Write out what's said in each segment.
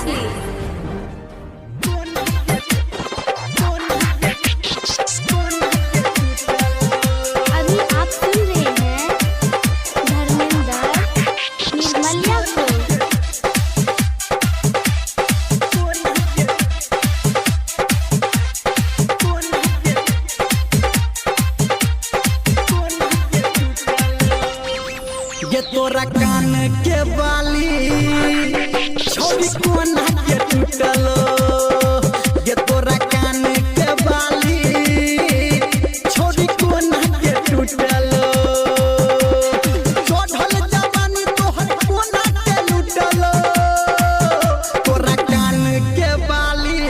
Presley. अभी आप सुन रहे हैं धर्मेंद्र निर्मलिया को। ये तोरा कान के बाली छोरी कोना के टूटलो। ये तोरा कान के बाली छोरी कोना के टूटलो। चढ़ल जवानी तोहर कोना के लूटलो। तोरा कान के बाली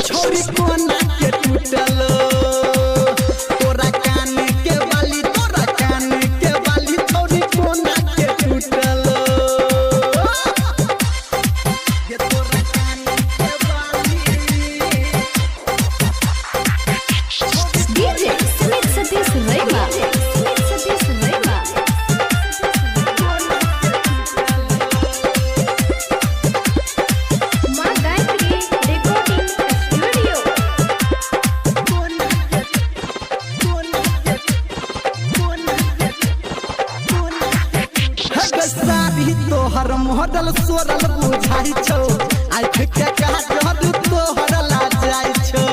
छोरी कोना के टूटलो। तोरा कान के बाली तोरा कान के बाली छोरी कोना के टूटलो। ये तोरा कान के बाली DJ Smith Satish Rema. Satish Rema. माँ गायत्री recording studio. सारी तोहर मॉडल सोरल बुझाई छौ। आँख के काजल तोहर ला जाय छौ।